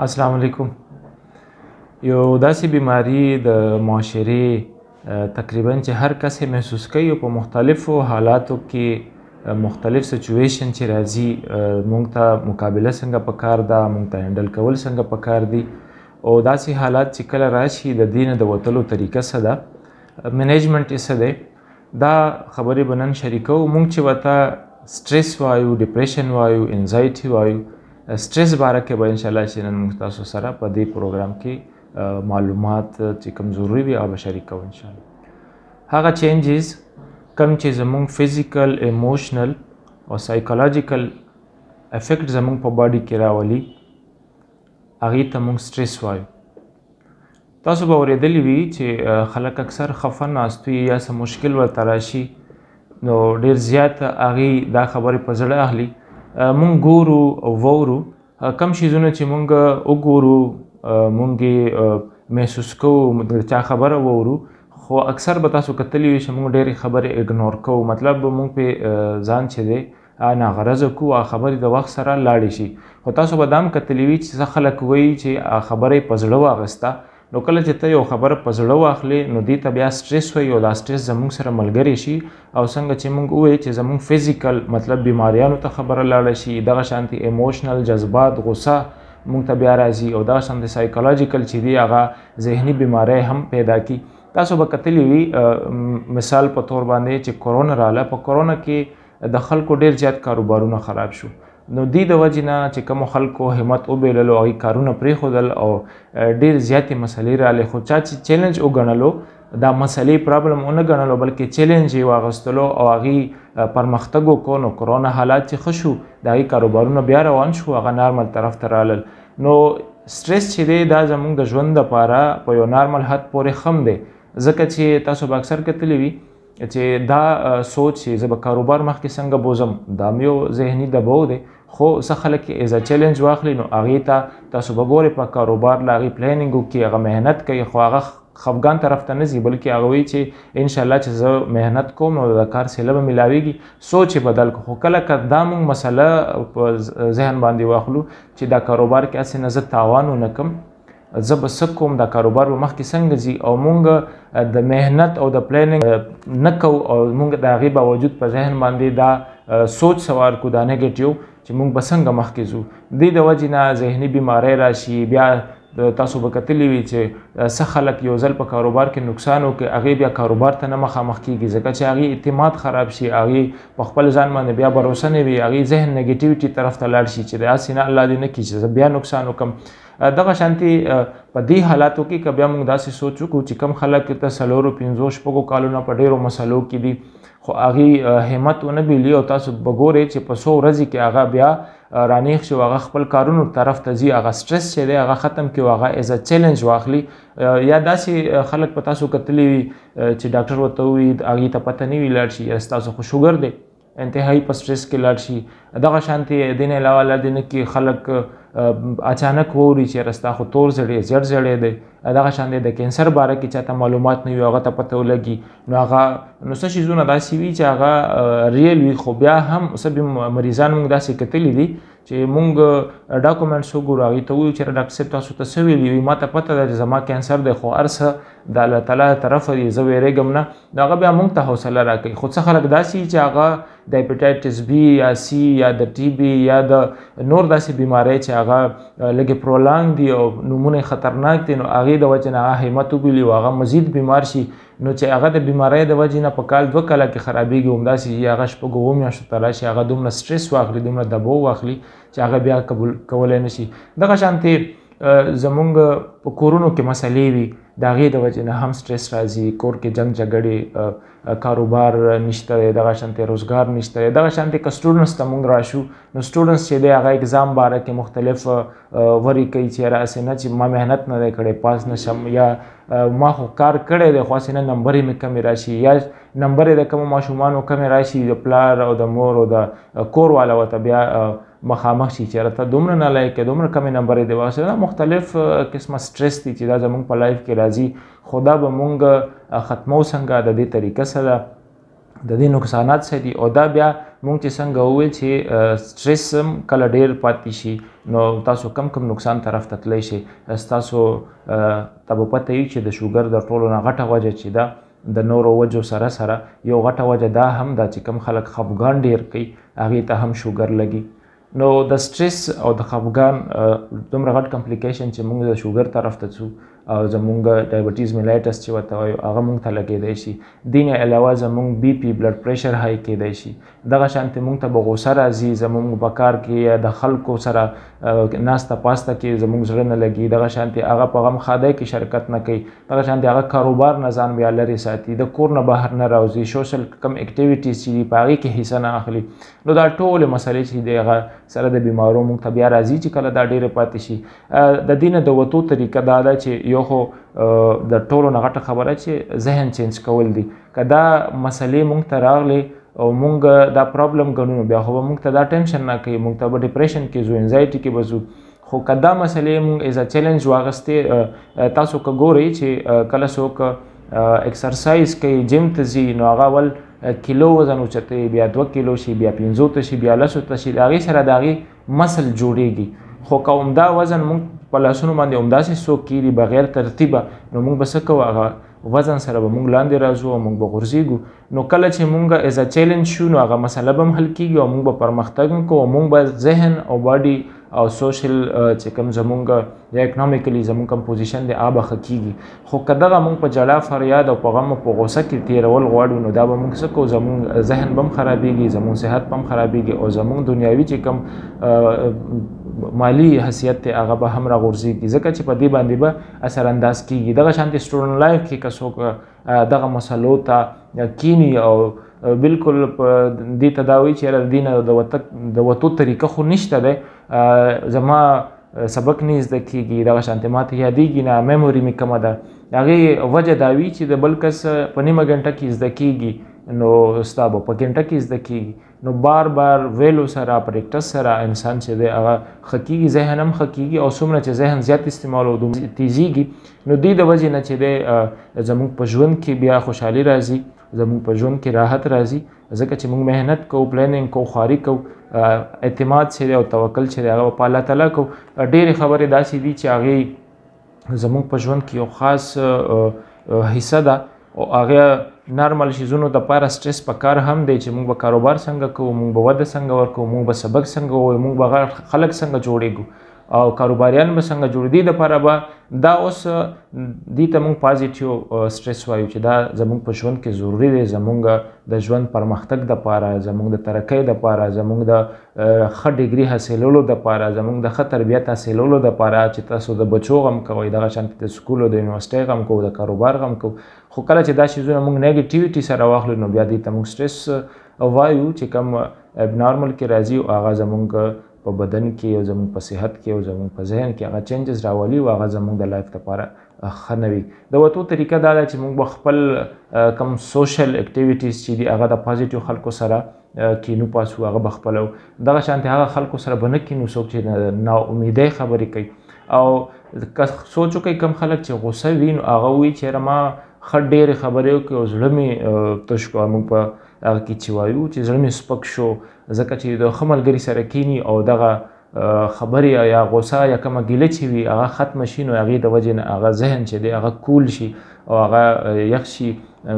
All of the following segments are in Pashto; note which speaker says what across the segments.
Speaker 1: السلام علیکم. یو داسې بیماری د معاشرې تقریبا چې هر کس یې محسوس کوي او په مختلفو حالاتو کې مختلف سچویشن چې راځي موږ ته مقابله څنګه پکار ده، موږ ته هینډل کول څنګه پکار دي او داسې حالات چې کله راشي د دې نه د وتلو طریقه څه ده، منیجمنټ یې څه دی، دا خبرې به نن شریکوو. موږ چې ورته سټریس وایو، ډپریشن وایو، انزایټي وایو، سټریس باره کې به انشاءالله چې نن موږ تاسو سره په دې پروګرام کې معلومات چې کوم ضروري وي هغه به شریکوو انشاءالله. هغه چینجز کوم چې زموږ فزیکل، ایموشنل او سایکولوژیکل افیکټ زموږ په باډي کې راولي هغې ته موږ سټریس وایو. تاسو به اورېدلی وي چې خلک اکثر خفه ناست وي یا څه مشکل ورته راشي نو ډېر زیات هغې دا خبرې په زړه اخلي. مونږ ګورو او وورو کم شیزونه چې مونږ وګورو مونږ یې محسوس کوو، د چا خبره وورو، خو اکثر به تاسو کتلی وي چې مونږ ډېرې خبرې اګنور کوو. مطلب مونږ پې ځان چې دی ناغرضه کوو، هغه خبرې د وخت سره لاړې شي. خو تاسو به دا هم کتلی وي چې څه خلک وایي چې هغه خبره یې په زړه واخیسته، نو کله چې ته یو خبره په زړه واخلې نو دې ته بیا سټریس وایي او دا سټریس زموږ سره ملګری شي او څنګه چې موږ ووایو چې زموږ فزیکل مطلب بیماریانو ته خبره لاړه شي، دغه شانتې ایموشنل جذبات، غصه موږ ته بیا راځي او دغه شانتې سایکولوژیکل چې دی هغه ذهني بیماری هم پیدا کی. تاسو به کتلی وي مثال په طور باندې چې کرونا راغله، په کرونا کې د خلکو ډېر زیات کاروبارونه خراب شو. نو دې د وجې نه چې کومو خلکو همت وبیللو هغوی کارونه پرېښودل او ډېر زیاتې مسلې راغلې. خو چا چې چیلنج وګڼلو، دا مسلې پرابلم ونه ګڼلو بلکې چیلنج یې واخیستلو او هغې پرمختګ وکړو، نو کرونا حالات چې ښه شو د هغې کاروبارونه بیا روان شو، هغه نارمل طرف ته رالل. نو سټریس چې دی دا زموږ د ژوند دپاره په یو نارمل حد پورې خم دی، ځکه چې تاسو به اکثر کتلی وي چې دا سوچ چې زه به کاروبار مخکې څنګه بوزم، دا هم یو ذهني دباو دی. خو څه خلک یې ایز ا چیلنج واخلي نو هغې ته تاسو به ګورئ په کاروبار له هغې پلانینګ وکړي، هغه محنت کوي، خو هغه خفګان طرف ته نه ځي بلکې هغه وایي چې انشاءالله چې زه محنت کوم نو د کار سیله به میلاویږي. سوچ یې بدل کړو. خو کله که دا موږ مسله په ذهن باندې واخلو چې دا کاروبار کې هسې نه زه تاوان ونه کړم، زه به څه کوم، دا کاروبار به مخکې څنګه ځي، او موږ د محنت او د پلانینګ نه کوو او موږ د هغې باوجود په ذهن باندې دا سوچ سوار کړو، دا نیګیټیو چې موږ به څنګه مخکې ځو، دې د وجې نه ذهني بیماری راشي. بیا تاسو به کتلی وي چې څه خلک یو ځل په کاروبار کې نقصان وکړي هغې بیا کاروبار ته نه مخامخ کېږي ځکه چې هغې اعتماد خراب شي، هغې په خپل ځان باندې بیا بروسه نه وي، هغې ذهن نیګیټیوټي طرف ته لاړ شي چې داسې نه الله دې نه کړي چې زه بیا نقصان وکړم. دغه شانتې په دې حالاتو کې که بیا موږ داسې سوچ وکړو چې کوم خلک ته 4 5 شپږو کالونه په ډېرو مسلو کې دي خو هغې همت ونه بیلي او تاسو به ګورئ چې په 100 ورځې کې هغه بیا رانیغ شي او هغه خپل کارونو طرف ته ځي، هغه سټریس چې دی هغه ختم کړي او هغه ایز ا چیلنج واخلي. یا داسې خلک په تاسو کتلی وي چې ډاکټر ورته ووایي هغې ته پته نه وي لاړ شي یا ستاسو خو شوګر دی، انتهایی په سټریس کې لاړ شي. دغه شانتې دې نه علاوه الله دې نه کړي خلک اچانک ووري چې یاره ستا خو تور زړی زیړ زړی دی. دغه شانتې د کینسر باره کې چاته معلومات نه وي هغه ته پته ولګي، نو هغه نو څه شیزونه داسې وي چې هغه ریل وي. خو بیا هم څه مریضان موږ داسې کتلي دي چې موږ ډاکومنټس وګورو هغې ته ووایو چې ډاکټر صاحب تاسو ته څه ویلي وي، ما ته پته ده چې زما کینسر دی خو هر څه د الله تعالی طرفه دي، زه ویرېږم نه. نو هغه بیا موږ ته حوصله راکوي. خو څه خلک داسې چې هغه د هیپاټایټس بي یا سی یا د ټي بي یا د نور داسې بیماری چې هغه لږې پرولانګ دي او نومونه خطرناک دي، نو هغې د وجې نه هغه همت وبیلي او هغه مزید بیمار شي، نو چې هغه د بیماری د وجې نه په کال 2 کاله کې خرابېږي، همداسې هغه شپږو 7 میاشتو ته راشي، هغه دومره سټریس واخلي، دومره دباو واخلي چې هغه بیا قبول کولی نه شي. دغه شانتې زمونږ په کورونو کې مسلې وي، د هغې د وجې نه هم سټریس راځي، کور کې جنګ جګړې، کاروبار نشته دی، دغه شانتې روزګار نشته دی. دغه شانتې که سټوډنټس ته مونږ راشو نو سټوډنټس چې دی هغه اګزام باره کې مختلف وري کوي چې یاره هسې نه چې ما محنت نه دی کړی پاس نه شم، یا ما خو کار کړی دی خو هسې نه نمبرې مې کمې راشي، یا نمبرې د کومو ماشومانو کمې راشي، د پلار او د مور او د کور والا ورته بیا مخامخ شي چې یاره ته دومره نالایق یې، دومره کمې نمبرې دی واخیستې. دا مختلف قسمه سټریس دي چې دا زموږ په لایف کې راځي، خو دا به مونږ ختمو څنګه، د دې طریقه څه ده، د دې نقصانات څه دي او دا بیا مونږ چې څنګه وویل چې سټرس هم کله ډېر پاتې شي نو تاسو کم نقصان طرف ته تللی شئ. ستاسو ته به پته وي چې د شوګر د ټولو نه غټه وجه چې ده د نورو وجو سره یو غټه وجه دا هم ده چې کم خلک خفګان ډېر کوي هغې ته هم شوګر لګي. نو د سټرس او د خفګان دومره غټ کمپلیکیشن چې مونږ د شوګر طرف ته ځو او زمونږ ډایبټیز میلایټس چې ورته وایو هغه مونږ ته لګېدی شي. دې نه علاوه زمونږ بي پي بلډ پریشر های کیدی شي. دغه شانتې مونږ ته به غوسه راځي زمونږ په کار کې یا د خلکو سره ناسته پاسته کې زمونږ زړه نه لګي. دغه شانتې هغه په غم ښادۍ کې شرکت نه کوي. دغه شانتې هغه کاروبار نه ځان بیا لرې ساتي. د کور نه بهر نه راوځي. سوشل کم اکټیویټیز چې دي په هغې کې حصه نه اخلي. نو دا ټولې مسلې چې دي هغه سره د بیمارو مونږ ته بیا راځي چې کله دا ډېرې پاتې شي. د دې نه د وتو طریقه دا ده چې یو خو د ټولو نه غټه خبره چې ذهن چینج کول دي. که دا مسلې مونږ ته راغلې او مونږ دا پرابلم ګڼو بیا خو به مونږ ته دا ټینشن نه کوي. مونږ ته به ډپریشن کې ځو انزایټي کې به ځو. خو که دا مسلې مونږ ایز ا چیلنج واخیستې تاسو که ګورئ چې کله څوک ایکسرسایز کوي جیم ته ځي نو هغه اول کیلو وزن اوچتوي بیا 2 کیلو شي بیا 15 ته شي بیا 10 ته شي. د هغې سره د هغې مسل جوړیږي. خو که عمده وزن مونږ په لاسونو باندې همداسې څوک کیږي بغیر ترتیبه نو مونږ به څه کوو هغه وزن سره به مونږ لاندې راځو او مونږ به غورځېږو. نو کله چې مونږ ایز ا چیلنج شو نو هغه مسله به هم حل کیږي او مونږ به پرمختګ هم کوو. مونږ به ذهن او باډي او سوشل چې کوم زمونږ یا اکنامیکلی زمونږ کوم پوزیشن دی هغه به ښه کیږي. خو که دغه مونږ په جلا فریاد او په غم او په غوسه کې تېرول غواړو نو دا به مونږ څه کوو زمونږ ذهن به هم خرابېږي زمونږ صحت به هم خرابېږي او زمونږ دنیاوي چې کوم مالی حیثیت دی هغه به هم راغورځېږي ځکه چې په دې باندې به اثر انداز کیږي. دغه شانتې سټوډنټ لایف کې که څوک دغه مسلو ته کینی او بالکل په دې ته دا وایي چې یاره د دې نه د وتو طریقه خو نشته دی زما سبق نه زده کیږي دغه شانتې ماته یادېږي نه میموري مې کمه ده. د هغې وجه دا وي چې د بل کس په نیمه ګنټه کې زده کیږي نو ستا به په ګنټه کې زده کیږي. نو بار ویلو سره پریکټس سره انسان چې دی هغه ښه کیږي ذهن هم ښه کیږي او څومره چې ذهن زیات استعمالو دومره تیزیږي. نو دې د وجې نه چې دی زموږ په ژوند کې بیا خوشحالي راځي زموږ په ژوند کې راحت راځي ځکه چې موږ محنت کوو پلانینګ کوو خواري کوو اعتماد چې دی او توکل چې دی هغه په الله تعالی کوو. ډېرې خبرې داسې دي چې هغې زموږ په ژوند کې یو خاص حصه ده او هغه نارمل شیزونو دپاره سټرس په کار هم دی چې موږ به کاروبار څنګه کوو موږ به وده څنګه ورکوو موږ به سبق څنګه ووایو موږ به خلک څنګه جوړېږو او کاروباریان به څنګه جوړ دي. دپاره به دا اوس دې ته موږ پازیټیو سټرس وایو چې دا زموږ په ژوند کې ضروري دی زموږ د ژوند پرمختګ دپاره زموږ د ترقۍ دپاره زموږ د ښه ډیګري حاصلولو دپاره زموږ د ښه تربیت حاصلولو دپاره چې تاسو د بچو غم کوئ دغه شانتې د سکول او د یونیورسټۍ غم کوو د کاروبار غم کوو. خو کله چې دا شیزونه موږ نیګیټیویټي سره واخلو نو بیا دې ته موږ سټرس وایو چې کوم ابنارمل کې راځي او هغه زموږ په بدن کې او زموږ په صحت کې او زموږ په ذهن کې هغه چینجز راولي او هغه زموږ د لایف لپاره ښه نه وي. د وتو طریقه دا ده چې موږ به خپل کوم سوشل اکټیویټیز چې دي هغه د پازیټیو خلکو سره کینو پاسو هغه به خپلو. دغه شانتې هغه خلکو سره به نه کینو څوک چې ناامیدۍ خبرې کوي او که سوچ وکړئ کوم خلک چې غوسه وي نو هغه وایي چې یاره ما ښه ډېرې خبرې وکړې او زړه مې تش کړو. موږ په هغه کې چې وایو چې زړه مې سپک شو ځکه چې د ښه ملګري سره کینی او دغه خبرې یا غوسه یا کومه ګیله چې وي هغه ختمه شي نو هغې د وجې نه هغه ذهن چې دی هغه کول شي او هغه یخ شي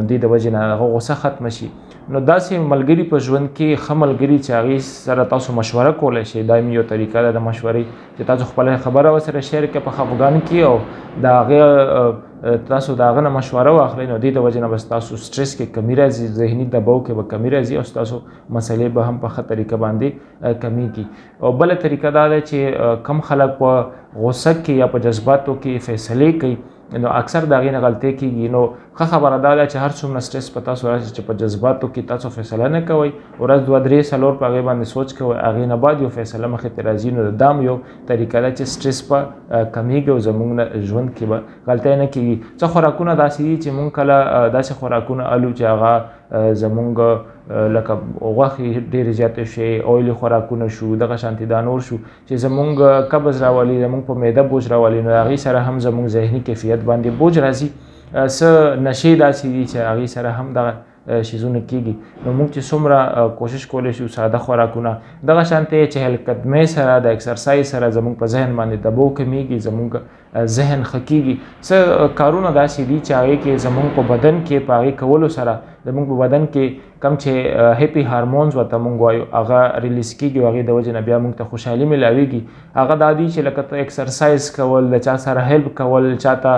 Speaker 1: دې د وجې نه هغه غوسه ختمه شي. نو داسې ملګري په ژوند کې ښه ملګري چې هغې سره تاسو مشوره کولی شئ دا یو طریقه ده د مشورې چې تاسو خپله خبره ورسره شیر کړئ په خفګان کې او د هغې تاسو د هغه نه مشوره واخلئ نو دې د وجې نه به ستاسو سټرس کې کمی راځي ذهني دباو کې به کمی راځي او ستاسو مسلې به هم په ښه طریقه باندې کمیږي. او بله طریقه دا ده چې کم خلک په غوسه کې یا په جذباتو کې فیصلې کوي نو اکثر د هغې نه غلطۍ کېږي. نو ښه خبره دا ده چې هر څومره سټرس په تاسو راشي چې په جذباتو کې تاسو فیصله نه کوئ ورځ 2 3 4 په هغې باندې سوچ کوئ هغې نه بعد یو فیصله مخې ته راځي نو دا هم یو طریقه ده چې سټرس به کمیږي او زموږ نه ژوند کې به غلطۍ نه کېږي. څه خوراکونه داسې دي چې موږ کله داسې خوراکونه الو چې هغه زموږ لکه غوښې ډېرې زیاتې شي اویلي خوراکونه شو دغه شانتې دا نور شو چې زموږ قبض راولي زموږ په معده بوج راولي نو هغې سره هم زموږ ذهني کیفیت باندې بوج راځي. څه نشې داسې دي چې هغې سره هم دغه شیزونه کیږي نو موږ چې څومره کوشش کولی شو ساده خوراکونه دغه شانتې چې هلقدمۍ سره د اکسرسایز سره زموږ په ذهن باندې دباو کمیږي زموږ ذهن ښه کیږي څه کارونه داسې دي چې هغې کې زموږ په بدن کې په هغې کولو سره زموږ په بدن کې کم چې هیپي هارمونز ورته موږ وایو هغه ریلیز کیږي او هغې د وجې نه بیا موږ ته خوشحالي میلاویږي هغه دا دي چې لکه ته اکسرسایز کول د چا سره هیلپ کول چا ته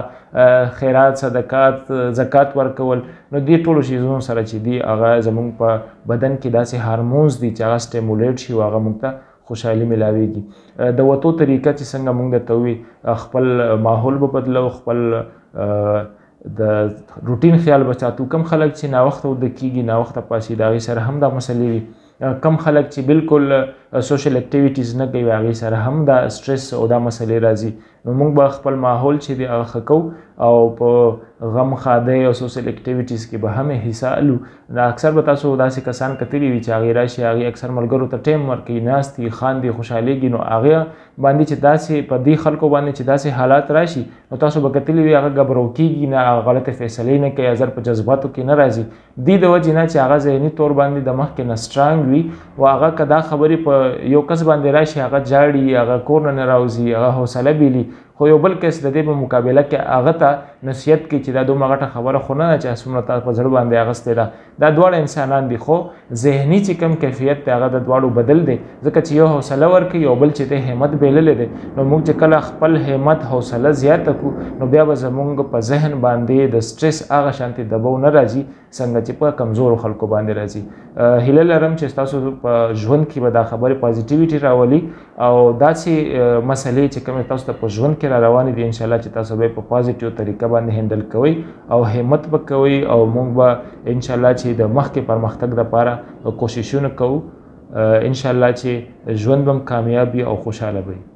Speaker 1: خیرات صدقات زکات ورکول نو دې ټولو شیزونو سره چې دي هغه زموږ په بدن کې داسې هارمونز دي چې هغه سټیمولیټ شي او هغه موږ ته خوشحالي میلاویږي د وتو طریقه چې څنګه موږ درته ووي خپل ماحول به بدلو خپل د روټین خیال به ساتو کم خلک چې ناوخته وده کیږي ناوخته پاڅي د هغې سره هم دا مسلې وي کم خلک چې بالکل سوشل اکټیویټیز نه کوي هغې سره هم دا سټرس او دا مسلې راځي نو موږ به خپل ماحول چې دی هغه ښه کوو او په غم ښادۍ او سوشل اکټیویټیز کې به هم حصه الو اکثر به تاسو داسې کسان کتلي وي چې هغې راشي هغې اکثر ملګرو ته ټایم ورکوي ناست وي خاندي خوشحالېږي نو هغې باندې چې داسې په دې خلکو باندې چې داسې حالات راشي نو تاسو به کتلي وي هغه ګبرو کېږي نه هغه غلطې فیصلې نه کوي زر په جذباتو کې نه راځي دې د وجې نه چې هغه ذهني طور باندې د مخکې نه سټرانګ وي او هغه که دا خبرې په یو کس باندې راشي هغه جاړي هغه کور نه راوځي هغه حوصله بیلي خو یو بل کس د دې په مقابله کې هغه ته نصیحت کوي چې دا دومره غټه خبره خو نه ده چې څومره تا په زړه باندې اخیستې ده دا دواړه انسانان دي خو ذهني چې کوم کیفیت دی هغه د دواړو بدل دی ځکه چې یو حوصله ورکوي یو بل چې دی همت بیللی دی نو موږ چې کله خپل همت حوصله زیاته کړو نو بیا به زموږ په ذهن باندې د سټرس هغه شانتې دباو نه راځي څنګه چې په کمزورو خلکو باندې راځي هیله لرم چې ستاسو په ژوند کې به دا خبرې پازیټیویټي راولي او داسې مسلې چې کومې تاسو ته په ژوند کې را روانې دي انشاءالله چې تاسو به په پازیټیو طریقه باندې هینډل کوئ او همت به کوئ او موږ به انشاءالله چې د مخکې پرمختګ دپاره کوششونه کوو انشاءالله چې ژوند به هم کامیاب وي او خوشحاله به وي